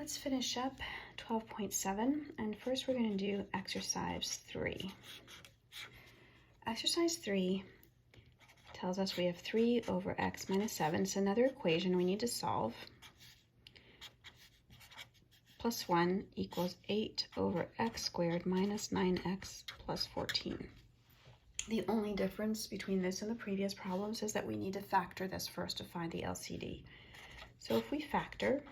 Let's finish up 12.7, and first we're going to do exercise 3. Exercise 3 tells us we have 3 over x minus 7. It's another equation we need to solve. Plus 1 equals 8 over x squared minus 9x plus 14. The only difference between this and the previous problems is that we need to factor this first to find the LCD. So if we factor,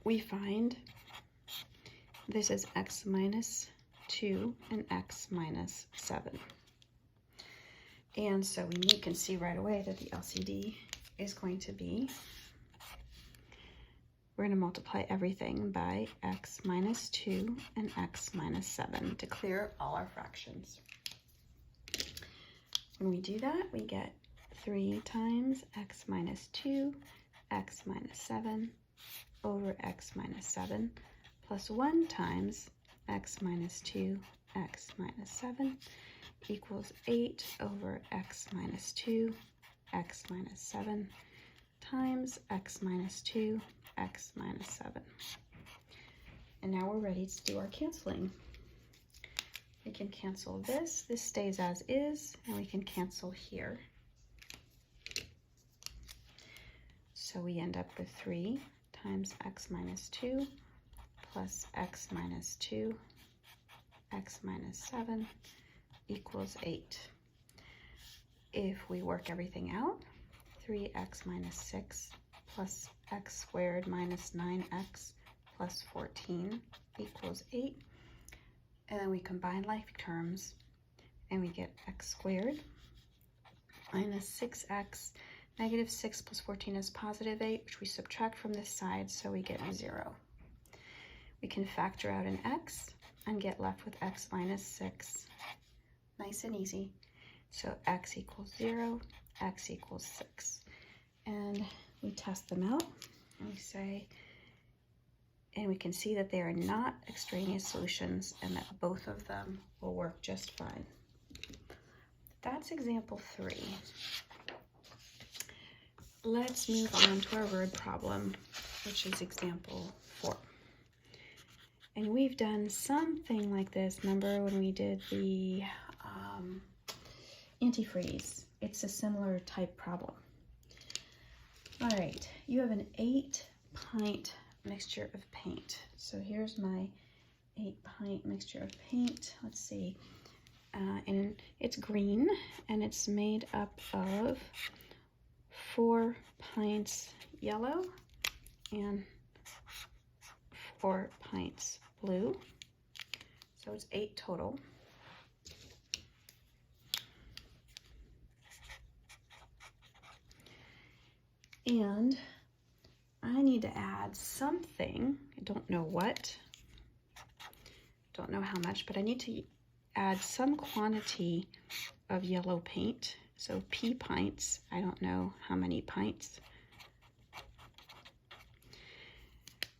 we find this is x minus 2 and x minus 7. And so we can see right away that the LCD is going to be, we're going to multiply everything by x minus 2 and x minus 7 to clear all our fractions. When we do that, we get 3 times x minus 2, x minus 7, over x minus 7, plus 1 times x minus 2, x minus 7, equals 8 over x minus 2, x minus 7, times x minus 2, x minus 7. And now we're ready to do our canceling. We can cancel this stays as is, and we can cancel here. So we end up with 3 times x minus 2 plus x minus 2, x minus 7 equals 8. If we work everything out, 3x minus 6 plus x squared minus 9x plus 14 equals 8. And then we combine like terms and we get x squared minus 6x. Negative 6 plus 14 is positive 8, which we subtract from this side, so we get 0. We can factor out an x and get left with x minus 6. Nice and easy. So x equals 0, x equals 6. And we test them out, and we say, and we can see that they are not extraneous solutions and that both of them will work just fine. That's example 3. Let's move on to our word problem, which is example 4. And we've done something like this. Remember when we did the antifreeze? It's a similar type problem. All right, you have an 8-pint mixture of paint. So here's my 8-pint mixture of paint. Let's see. And it's green, and it's made up of 4 pints yellow and 4 pints blue. So it's 8 total. And I need to add something. I don't know what. Don't know how much, but I need to add some quantity of yellow paint. So p pints, I don't know how many pints,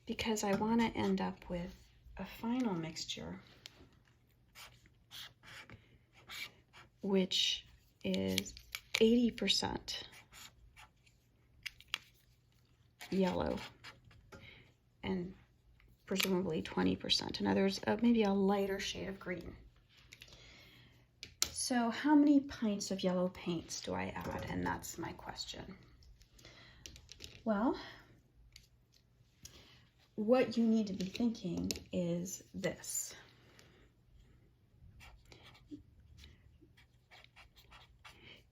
because I want to end up with a final mixture which is 80% yellow and presumably 20%. In other words, maybe a lighter shade of green. So how many pints of yellow paints do I add? And that's my question. Well, what you need to be thinking is this.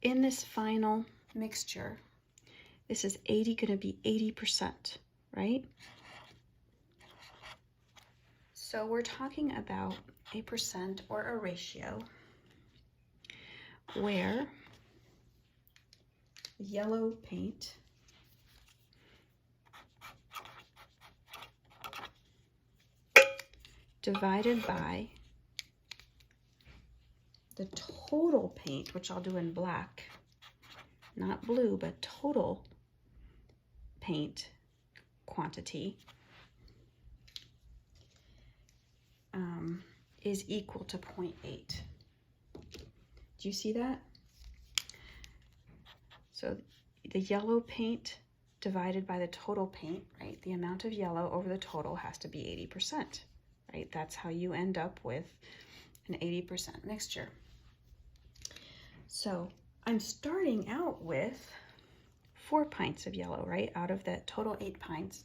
In this final mixture, this is going to be 80%, right? So we're talking about a percent or a ratio where yellow paint divided by the total paint, which I'll do in black, not blue, but total paint quantity, is equal to 0.8. Do you see that? So the yellow paint divided by the total paint, right? The amount of yellow over the total has to be 80%, right? That's how you end up with an 80% mixture. So I'm starting out with 4 pints of yellow, right? Out of that total 8 pints,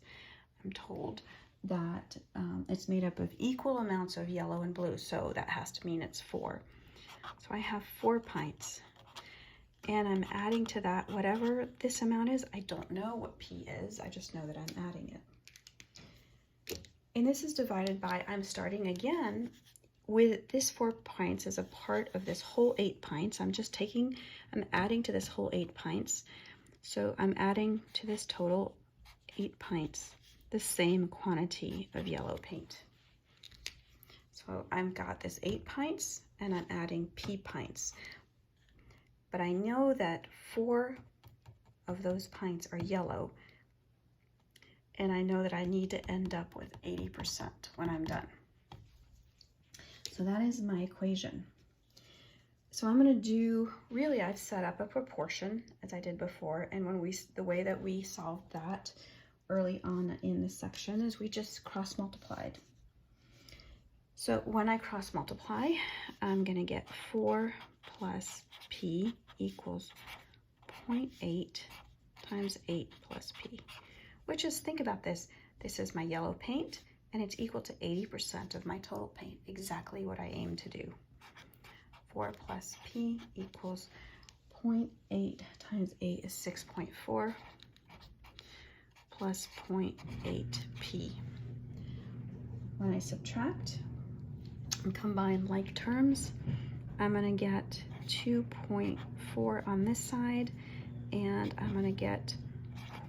I'm told that it's made up of equal amounts of yellow and blue, so that has to mean it's 4. So I have 4 pints, and I'm adding to that whatever this amount is. I don't know what P is, I just know that I'm adding it. And this is divided by, I'm starting again with this 4 pints as a part of this whole 8 pints. I'm adding to this whole 8 pints. So I'm adding to this total 8 pints the same quantity of yellow paint. So I've got this 8 pints and I'm adding P pints. But I know that 4 of those pints are yellow, and I know that I need to end up with 80% when I'm done. So that is my equation. So I'm going to do, really I've set up a proportion as I did before, and the way that we solved that early on in this section is we just cross multiplied. So when I cross multiply, I'm going to get 4 plus P equals 0.8 times 8 plus P, which is, think about this, this is my yellow paint, and it's equal to 80% of my total paint, exactly what I aim to do. 4 plus P equals 0.8 times 8 is 6.4 plus 0.8 P. When I subtract and combine like terms, I'm going to get 2.4 on this side, and I'm going to get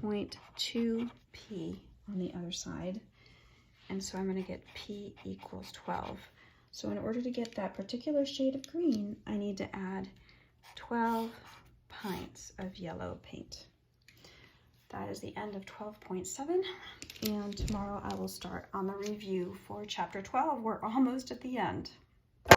0.2 P on the other side. And so I'm going to get P equals 12. So in order to get that particular shade of green, I need to add 12 pints of yellow paint. That is the end of 12.7, and tomorrow I will start on the review for chapter 12. We're almost at the end.